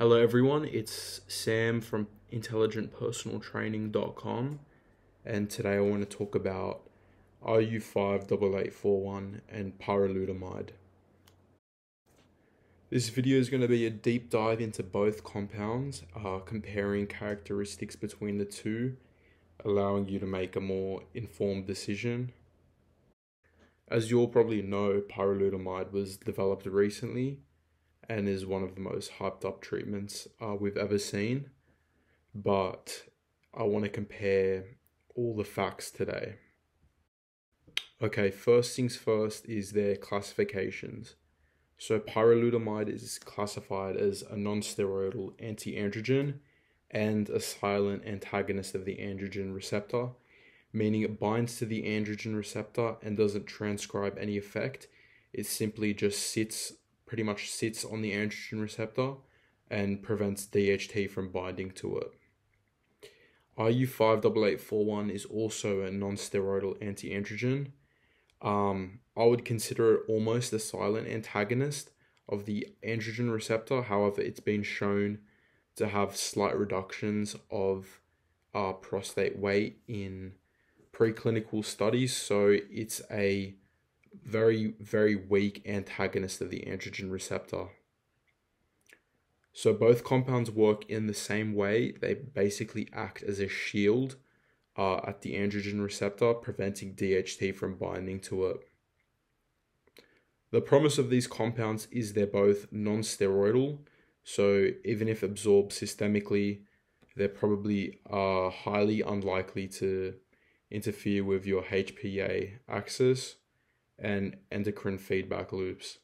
Hello everyone, it's Sam from intelligentpersonaltraining.com, and today I want to talk about RU58841 and pyrrolutamide. This video is going to be a deep dive into both compounds, comparing characteristics between the two, allowing you to make a more informed decision. As you all probably know, pyrrolutamide was developed recently and is one of the most hyped up treatments we've ever seen. But I want to compare all the facts today. Okay, first things first is their classifications. So pyrrolutamide is classified as a non-steroidal anti-androgen and a silent antagonist of the androgen receptor, meaning it binds to the androgen receptor and doesn't transcribe any effect. It simply just pretty much sits on the androgen receptor and prevents DHT from binding to it. RU58841 is also a non-steroidal anti-androgen. I would consider it almost a silent antagonist of the androgen receptor. However, it's been shown to have slight reductions of prostate weight in preclinical studies, so it's a very, very weak antagonist of the androgen receptor. So both compounds work in the same way. They basically act as a shield at the androgen receptor, preventing DHT from binding to it. The promise of these compounds is they're both non-steroidal, so even if absorbed systemically, they're probably highly unlikely to interfere with your HPA axis and endocrine feedback loops.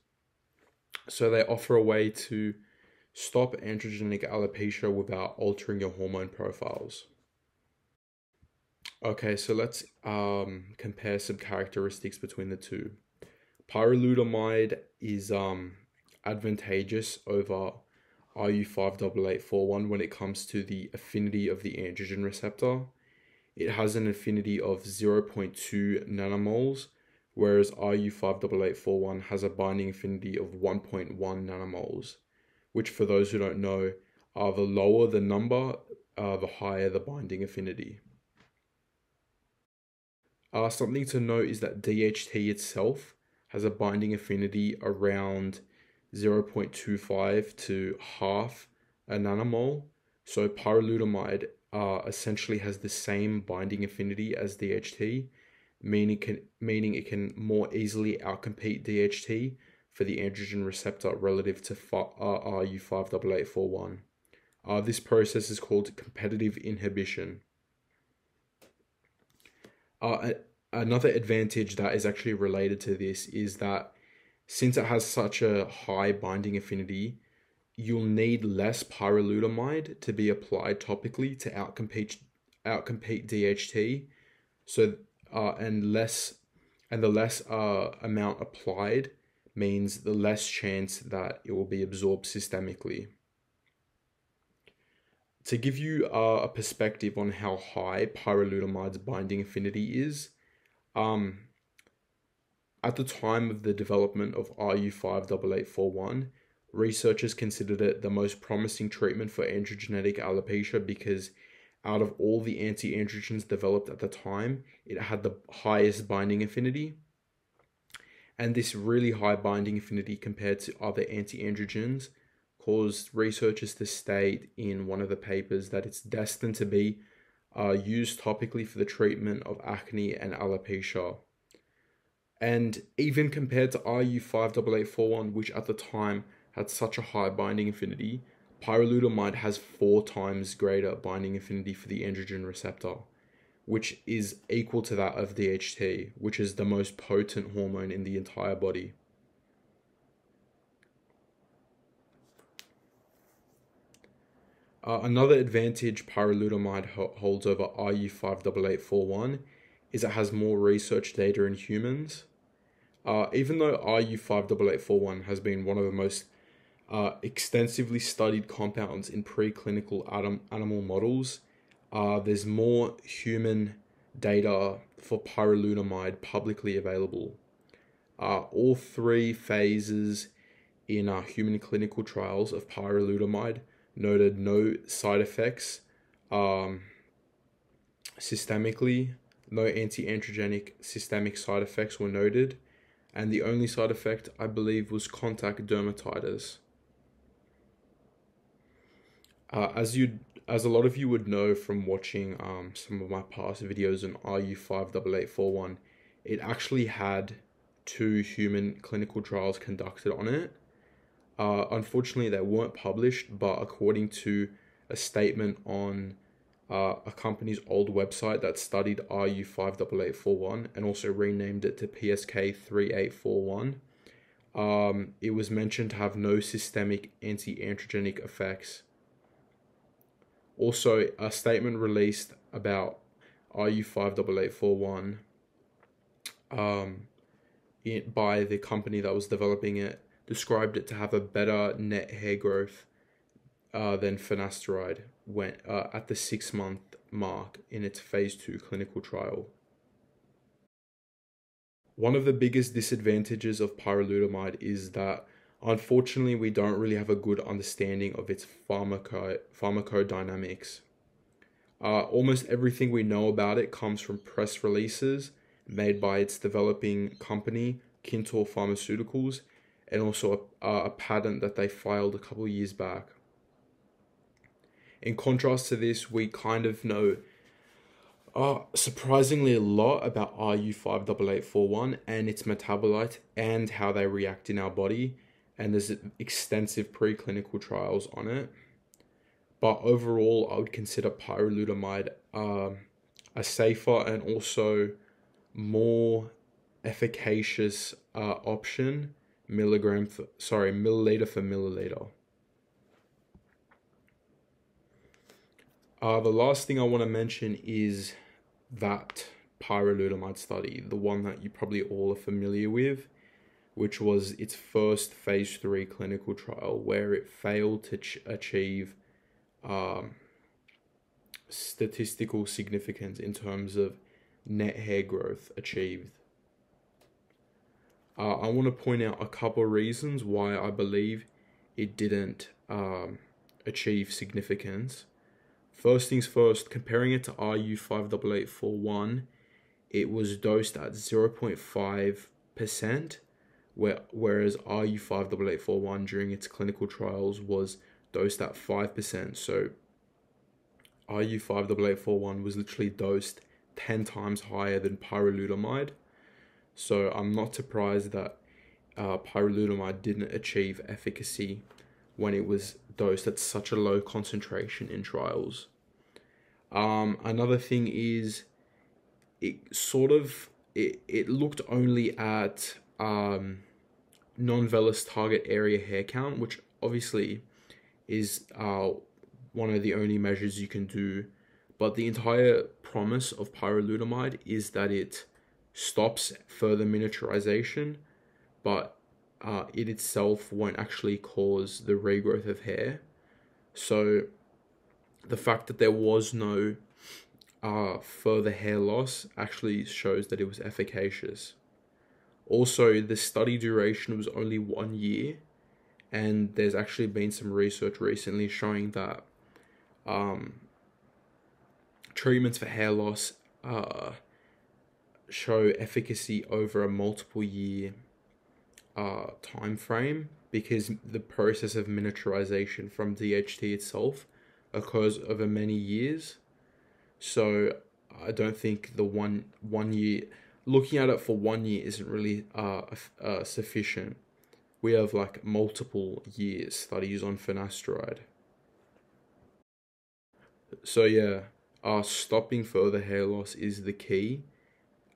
So they offer a way to stop androgenic alopecia without altering your hormone profiles. Okay, so let's compare some characteristics between the two. Pyrrolutamide is advantageous over RU58841 when it comes to the affinity of the androgen receptor. It has an affinity of 0.2 nanomoles, whereas RU58841 has a binding affinity of 1.1 nanomoles, which, for those who don't know, the lower the number, the higher the binding affinity. Something to note is that DHT itself has a binding affinity around 0.25 to half a nanomole. So pyrrolutamide essentially has the same binding affinity as DHT, meaning it can more easily outcompete DHT for the androgen receptor relative to RU58841. This process is called competitive inhibition. Another advantage that is actually related to this is that since it has such a high binding affinity, you'll need less pyrrolutamide to be applied topically to outcompete DHT. So the less amount applied means the less chance that it will be absorbed systemically. To give you a perspective on how high pyrrolutamide's binding affinity is, at the time of the development of RU58841, researchers considered it the most promising treatment for androgenetic alopecia because out of all the anti-androgens developed at the time, it had the highest binding affinity. And this really high binding affinity compared to other anti-androgens caused researchers to state in one of the papers that it's destined to be used topically for the treatment of acne and alopecia. And even compared to RU58841, which at the time had such a high binding affinity, pyrrolutamide has 4 times greater binding affinity for the androgen receptor, which is equal to that of DHT, which is the most potent hormone in the entire body. Another advantage pyrrolutamide holds over RU58841 is it has more research data in humans. Even though RU58841 has been one of the most extensively studied compounds in preclinical animal models, there's more human data for pyrrolutamide publicly available. All 3 phases in human clinical trials of pyrrolutamide noted no side effects systemically. No anti-androgenic systemic side effects were noted, and the only side effect, I believe, was contact dermatitis. As a lot of you would know from watching some of my past videos on RU58841, it actually had 2 human clinical trials conducted on it. Unfortunately, they weren't published, but according to a statement on a company's old website that studied RU58841 and also renamed it to PSK3841, it was mentioned to have no systemic anti-androgenic effects. Also, a statement released about RU58841 by the company that was developing it described it to have a better net hair growth than finasteride at the 6-month mark in its phase 2 clinical trial. One of the biggest disadvantages of pyrolutamide is that unfortunately we don't really have a good understanding of its pharmacodynamics. Almost everything we know about it comes from press releases made by its developing company, Kintor Pharmaceuticals, and also a patent that they filed a couple of years back. In contrast to this, we kind of know surprisingly a lot about RU58841 and its metabolite and how they react in our body, and there's extensive preclinical trials on it. But overall, I would consider pyrolutamide a safer and also more efficacious option, milliliter for milliliter. The last thing I want to mention is that pyrolutamide study, the one that you probably all are familiar with, which was its first phase 3 clinical trial where it failed to achieve statistical significance in terms of net hair growth achieved. I want to point out a couple of reasons why I believe it didn't achieve significance. First things first, comparing it to RU58841, it was dosed at 0.5%, whereas RU58841 during its clinical trials was dosed at 5%. So RU58841 was literally dosed 10 times higher than pyrolutamide. So I'm not surprised that pyrolutamide didn't achieve efficacy when it was dosed at such a low concentration in trials. Another thing is it looked only at non-vellus target area hair count, which obviously is one of the only measures you can do, but the entire promise of pyrolutamide is that it stops further miniaturization, but it itself won't actually cause the regrowth of hair. So the fact that there was no further hair loss actually shows that it was efficacious. Also, the study duration was only 1 year, and there's actually been some research recently showing that treatments for hair loss show efficacy over a multiple year time frame, because the process of miniaturization from DHT itself occurs over many years. So I don't think the one year, looking at it for 1 year isn't really sufficient. We have like multiple years studies on finasteride. So yeah, stopping further hair loss is the key,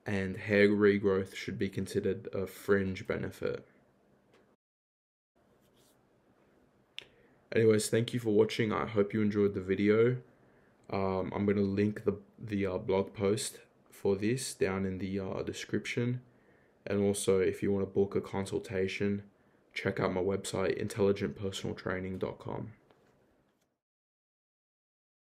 and hair regrowth should be considered a fringe benefit. Anyways, thank you for watching. I hope you enjoyed the video. I'm going to link the blog post for this down in the description. And also, if you want to book a consultation, check out my website, intelligentpersonaltraining.com.